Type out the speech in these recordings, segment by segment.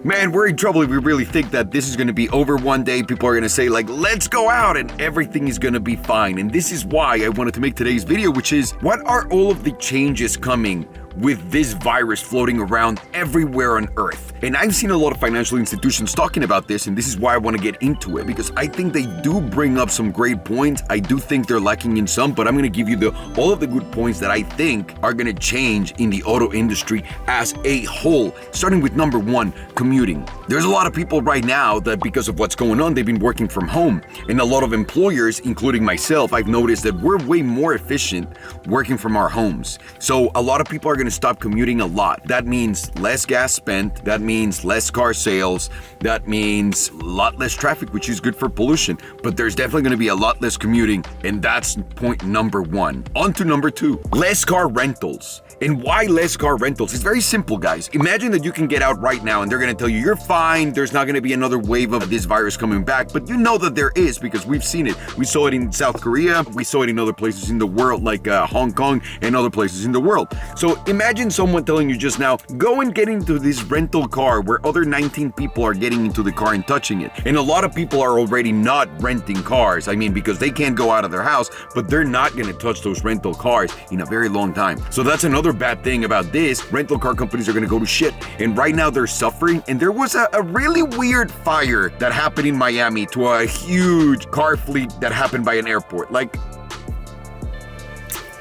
Man, we're in trouble if we really think that this is going to be over one day. People are going to say like, let's go out and everything is going to be fine. And this is why I wanted to make today's video, which is what are all of the changes coming with this virus floating around everywhere on Earth? And I've seen a lot of financial institutions talking about this, and this is why I want to get into it, because I think they do bring up some great points. I do think they're lacking in some, but I'm going to give you all of the good points that I think are going to change in the auto industry as a whole. Starting with number one, commuting. There's a lot of people right now that because of what's going on, they've been working from home. And a lot of employers, including myself, I've noticed that we're way more efficient working from our homes. So a lot of people are going to stop commuting a lot. That means less gas spent. That means less car sales. That means a lot less traffic, which is good for pollution. But there's definitely going to be a lot less commuting, and that's point number one. On to number two, less car rentals. And why less car rentals? It's very simple, guys. Imagine that you can get out right now and they're going to tell you, you're fine. There's not going to be another wave of this virus coming back. But you know that there is, because we've seen it. We saw it in South Korea. We saw it in other places in the world, like Hong Kong and other places in the world. So imagine someone telling you just now, go and get into this rental car where other 19 people are getting into the car and touching it. And a lot of people are already not renting cars. I mean, because they can't go out of their house, but they're not going to touch those rental cars in a very long time. So that's another bad thing about this. Rental car companies are going to go to shit. And right now they're suffering. And there was a really weird fire that happened in Miami to a huge car fleet that happened by an airport. Like,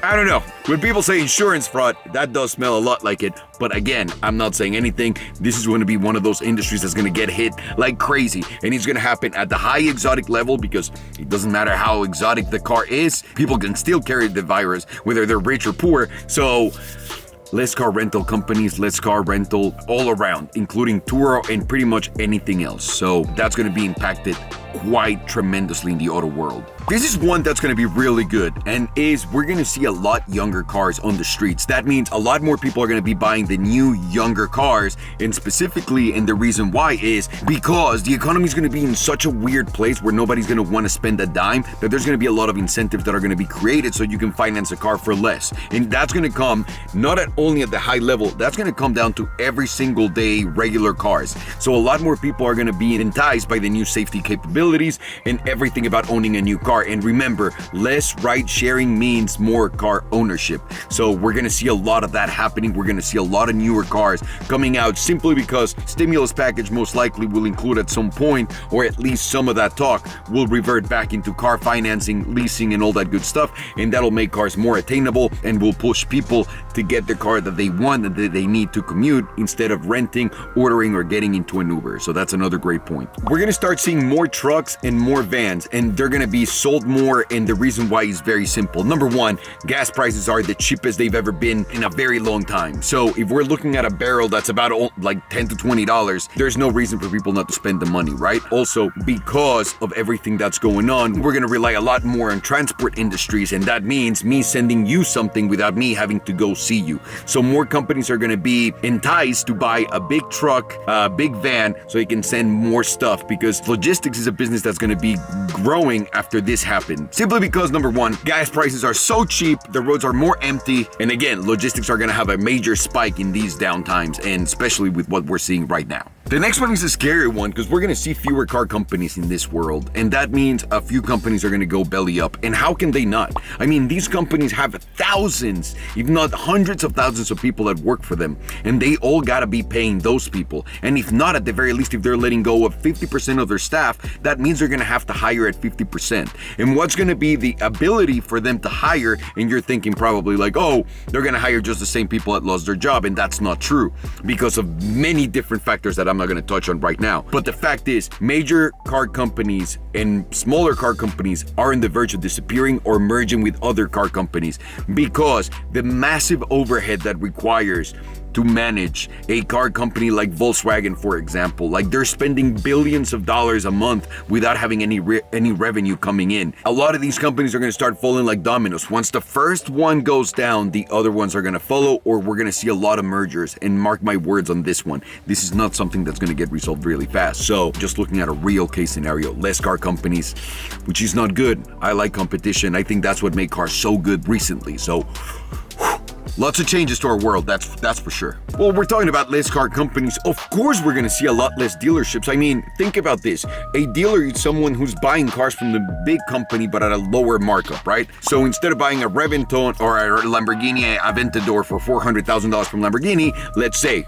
I don't know. When people say insurance fraud, that does smell a lot like it. But again, I'm not saying anything. This is going to be one of those industries that's going to get hit like crazy. And it's going to happen at the high exotic level, because it doesn't matter how exotic the car is. People can still carry the virus, whether they're rich or poor. So less car rental companies, less car rental all around, including Turo and pretty much anything else. So that's going to be impacted quite tremendously in the auto world. This is one that's going to be really good, and is we're going to see a lot younger cars on the streets. That means a lot more people are going to be buying the new younger cars, and specifically, and the reason why is because the economy is going to be in such a weird place where nobody's going to want to spend a dime, that there's going to be a lot of incentives that are going to be created so you can finance a car for less. And that's going to come not only at the high level, that's going to come down to every single day regular cars. So a lot more people are going to be enticed by the new safety capabilities and everything about owning a new car. And remember, less ride sharing means more car ownership. So we're going to see a lot of that happening. We're going to see a lot of newer cars coming out simply because stimulus package most likely will include at some point, or at least some of that talk will revert back into car financing, leasing, and all that good stuff. And that'll make cars more attainable and will push people to get the car that they want and that they need to commute instead of renting, ordering, or getting into an Uber. So that's another great point. We're going to start seeing more trucks and more vans, and they're going to be sold more, and the reason why is very simple. Number one, gas prices are the cheapest they've ever been in a very long time. So if we're looking at a barrel that's about like $10 to $20, there's no reason for people not to spend the money, right? Also, because of everything that's going on, we're going to rely a lot more on transport industries, and that means me sending you something without me having to go see you. So more companies are going to be enticed to buy a big truck, a big van, so they can send more stuff, because logistics is a business that's going to be growing after this happened. Simply because, number one, gas prices are so cheap, the roads are more empty, and again, logistics are going to have a major spike in these downtimes, and especially with what we're seeing right now. The next one is a scary one, because we're going to see fewer car companies in this world, and that means a few companies are going to go belly up. And how can they not? I mean, these companies have thousands, if not hundreds of thousands of people that work for them, and they all got to be paying those people. And if not, at the very least, if they're letting go of 50% of their staff, that means they're going to have to hire at 50%. And what's going to be the ability for them to hire? And you're thinking probably like, oh, they're going to hire just the same people that lost their job, and that's not true, because of many different factors that I'm not going to touch on right now. But the fact is, major car companies and smaller car companies are on the verge of disappearing or merging with other car companies, because the massive overhead that requires to manage a car company like Volkswagen, for example. Like, they're spending billions of dollars a month without having any revenue coming in. A lot of these companies are going to start falling like dominoes. Once the first one goes down, the other ones are going to follow, or we're going to see a lot of mergers. And mark my words on this one, this is not something that's going to get resolved really fast. So just looking at a real case scenario, less car companies, which is not good. I like competition. I think that's what made cars so good recently. So Lots of changes to our world, that's for sure. Well, we're talking about less car companies. Of course we're gonna see a lot less dealerships. I mean, think about this. A dealer is someone who's buying cars from the big company but at a lower markup, right? So instead of buying a Reventon or a Lamborghini Aventador for $400,000 from Lamborghini, let's say,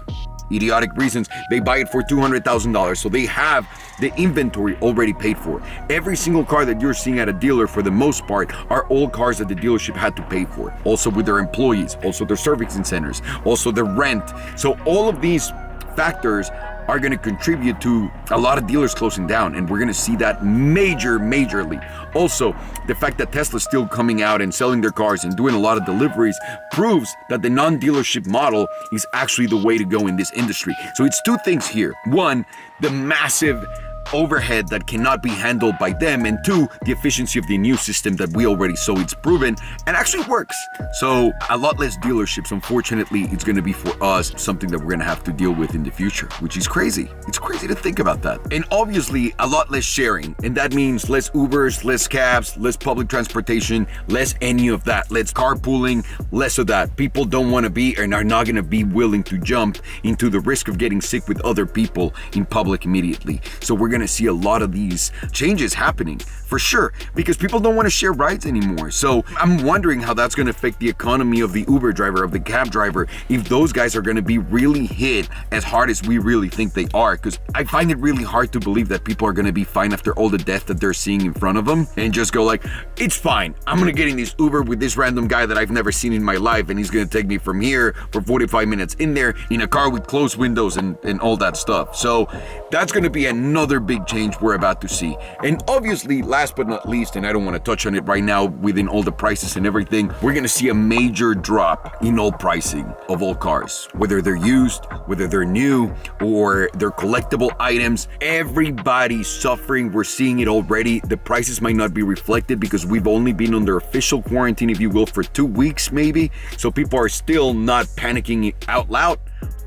idiotic reasons, they buy it for $200,000. So they have the inventory already paid for. Every single car that you're seeing at a dealer, for the most part, are all cars that the dealership had to pay for. Also with their employees, also their servicing centers, also the rent. So all of these factors are going to contribute to a lot of dealers closing down, and we're going to see that majorly. Also, the fact that Tesla's still coming out and selling their cars and doing a lot of deliveries proves that the non-dealership model is actually the way to go in this industry. So it's two things here. One, the massive overhead that cannot be handled by them, and two, the efficiency of the new system that we already saw it's proven and actually works. So a lot less dealerships, unfortunately, it's going to be for us something that we're going to have to deal with in the future, which is crazy. It's crazy to think about that. And obviously a lot less sharing, and that means less Ubers, less cabs, less public transportation, less any of that, less carpooling, less of that. People don't want to be and are not going to be willing to jump into the risk of getting sick with other people in public immediately. So we're going to see a lot of these changes happening for sure, because people don't want to share rides anymore. So I'm wondering how that's going to affect the economy of the Uber driver, of the cab driver, if those guys are going to be really hit as hard as we really think they are. Because I find it really hard to believe that people are going to be fine after all the death that they're seeing in front of them and just go like, it's fine, I'm going to get in this Uber with this random guy that I've never seen in my life, and he's going to take me from here for 45 minutes in there in a car with closed windows and all that stuff. So that's going to be another big change we're about to see. And obviously, last but not least, and I don't want to touch on it right now within all the prices and everything, we're going to see a major drop in all pricing of all cars, whether they're used, whether they're new, or they're collectible items. Everybody's suffering. We're seeing it already. The prices might not be reflected because we've only been under official quarantine, if you will, for 2 weeks maybe. So people are still not panicking out loud,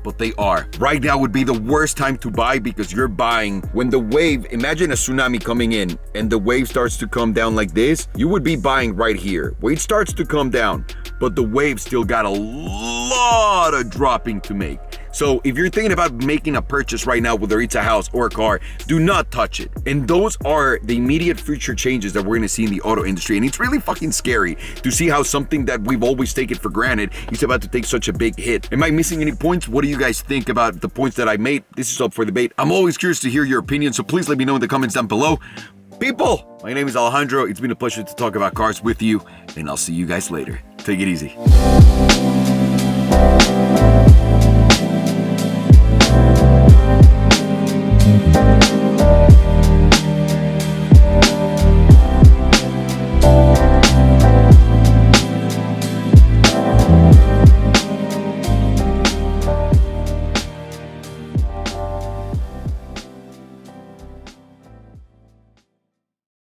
but they are. Right now would be the worst time to buy, because you're buying when the wave, imagine a tsunami coming in and the wave starts to come down like this, you would be buying right here. Wave starts to come down, but the wave still got a lot of dropping to make. So if you're thinking about making a purchase right now, whether it's a house or a car, do not touch it. And those are the immediate future changes that we're gonna see in the auto industry. And it's really fucking scary to see how something that we've always taken for granted is about to take such a big hit. Am I missing any points? What do you guys think about the points that I made? This is up for debate. I'm always curious to hear your opinion, so please let me know in the comments down below. People, my name is Alejandro. It's been a pleasure to talk about cars with you, and I'll see you guys later. Take it easy.